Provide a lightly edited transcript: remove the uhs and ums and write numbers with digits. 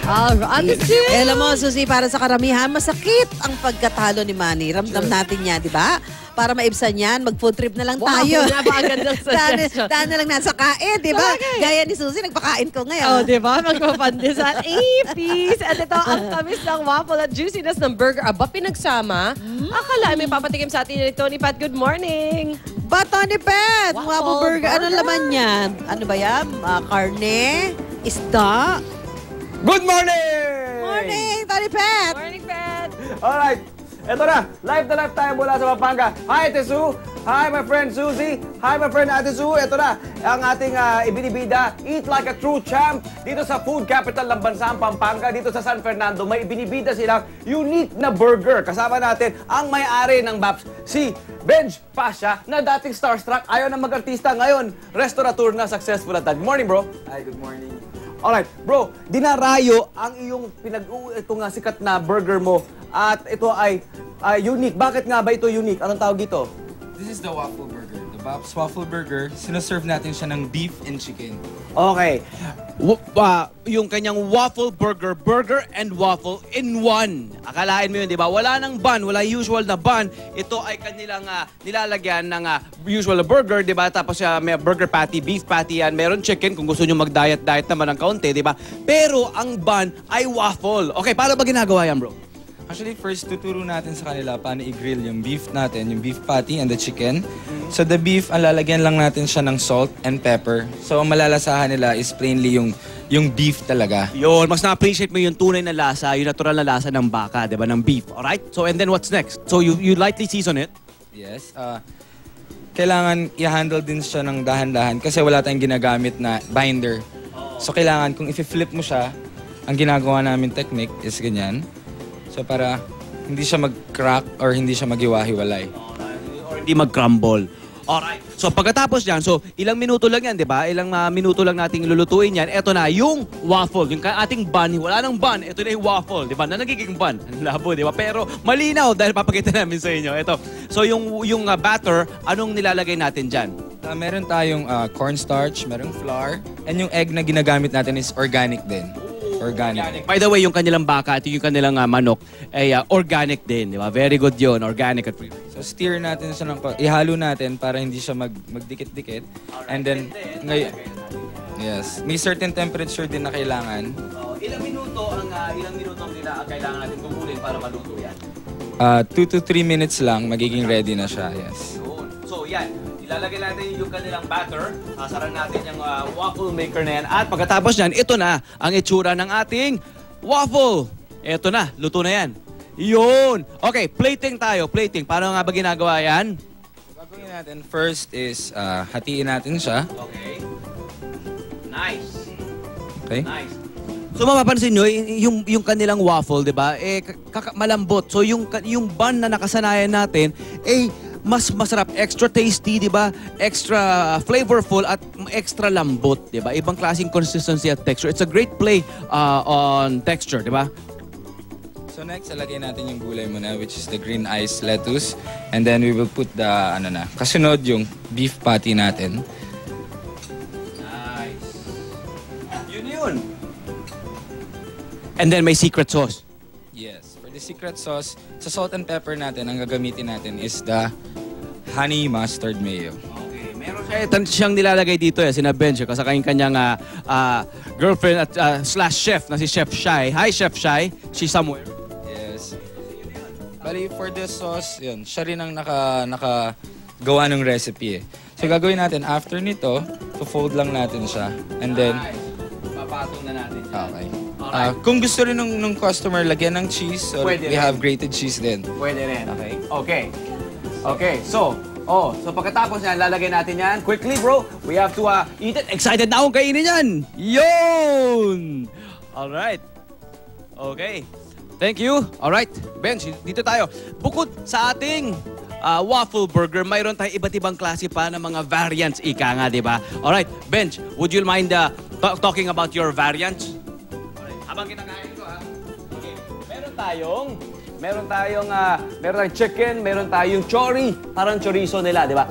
Ate Sue! Alam mo, Susie, para sa karamihan, masakit ang pagkatalo ni Manny. Ramdam natin yan, di ba? Para maibsan yan, mag-food trip na lang tayo. Napakaganda ng suggestion. Daan na lang nasa kain, di ba? Gaya ni Susie, nagpakain ko ngayon. Di ba? Magpapandesal. Ipis! At ito, ang tamis ng waffle at juiciness ng burger. Aba, pinagsama. Akala may papatikim sa atin ni Tony Pat. Good morning! Ba, Tony Pet? Waffle burger. Anong burger. laman yan? Ano ba yan? Karne? Isda? Good morning! Morning, Tony Pet! Morning, Pat! Alright, eto na. Live na live tayo mula sa Pampanga. Hi, Ate Sue. Hi, my friend Susie. Hi, my friend Ate Sue. Eto na, ang ating ibinibida, Eat Like a True Champ. Dito sa food capital ng bansang Pampanga, dito sa San Fernando, may ibinibida silang unique na burger. Kasama natin ang may-ari ng MAPS, si Benj Pasha, na dating starstruck, ayaw na mag-artista. Ngayon, restaurateur na, successful at that. Good morning, bro. Hi, good morning. Alright, bro, dinarayo ang iyong itong sikat na burger mo at ito ay unique. Bakit nga ba ito unique? Anong tawag dito? This is the waffle burger. The Babs Waffle Burger, sinaserve natin siya ng beef and chicken. Okay. Yung kanyang waffle burger, burger and waffle in one. Akalain mo yun, di ba? Wala nang bun, wala usual na bun. Ito ay kanilang nilalagyan ng usual na burger, di ba? Tapos may burger patty, beef patty yan. Meron chicken kung gusto nyo mag-diet naman ng kaunti, di ba? Pero ang bun ay waffle. Okay, paano ba ginagawa yan, bro? Actually, first tuturo natin sa kanila paano i-grill yung beef natin, yung beef patty and the chicken. So the beef, ang lalagyan lang natin siya ng salt and pepper. So ang malalasahan nila is plainly yung beef talaga. Yun, mas na-appreciate mo yung tunay na lasa, yung natural na lasa ng baka, di ba? Ng beef, alright? So and then what's next? So you lightly season it? Yes. Kailangan i-handle din siya ng dahan-dahan kasi wala tayong ginagamit na binder. So kailangan kung i-flip mo siya, ang ginagawa namin technique is ganyan. So para hindi siya mag-crack or hindi siya maghiwa-hiwalay. Or hindi mag-crumble. Alright. So pagkatapos yan, so ilang minuto lang yan, di ba? Ilang minuto lang nating lulutuin yan. Ito na, yung waffle, yung ating bun, wala nang bun, ito na yung waffle, di ba? Na nagiging bun. Ang labo, di ba? Pero malinaw dahil papakita namin sa inyo. Ito. So yung batter, anong nilalagay natin dyan? Meron tayong cornstarch, merong flour, and yung egg na ginagamit natin is organic din. Organic. By the way, yung kanilang baka at yung kanilang manok ay organic din, di ba? Very good yun, organic at free. So steer natin siya ihalo natin para hindi siya magdikit-dikit. And then, yes, may certain temperature din na kailangan. Ilang minuto ang kailangan natin kukunin para maluto yan? 2 to 3 minutes lang, magiging ready na siya, yes. So yan, ilalagay natin yung kanilang batter, sasaran natin yung waffle maker na yan, at pagkatapos yan, ito na ang itsura ng ating waffle. Ito na, luto na yan. Yun! Okay, plating tayo, plating. Paano nga ba ginagawa yan? Gagawin natin first is hatiin natin siya. Okay. Nice. Okay? Nice. So mapapansin nyo, yung kanilang waffle, di ba, malambot. So yung bun na nakasanayan natin, mas masarap, extra tasty, di ba? Extra flavorful at extra lambot, di ba? Ibang klaseng consistency at texture. It's a great play on texture, di ba? So next, ilagay natin yung gulay muna, which is the green ice lettuce. And then we will put the, kasunod yung beef patty natin. Nice. Yun. And then may secret sauce. Yes. For the secret sauce, sa salt and pepper natin, ang gagamitin natin is the honey mustard mayo. Okay. Meron siyang nilalagay dito sina Benj, kasakaing kanyang girlfriend at slash chef na si Chef Shai. Hi, Chef Shai. She's somewhere. Yes. Bali, for the sauce, yun, siya rin ang nakagawa ng recipe. So gagawin natin, after nito, to-fold lang natin siya. And then, papatong na natin. okay. Kung gusto rin ng customer lagyan ng cheese, so we have grated cheese din. Pwede rin, okay? Okay, so pagkatapos yan, lalagay natin yan. Quickly, bro, we have to eat it. Excited na akong kainin yan! Yun! Alright. Okay. Thank you. Alright, Benj, dito tayo. Bukod sa ating waffle burger, mayroon tayong iba't ibang klase pa ng mga variants, ika nga, di ba? Alright, Benj, would you mind talking about your variants? Habang kinakain ko, okay. Meron tayong chicken, meron tayong chori, parang chorizo nila, di ba?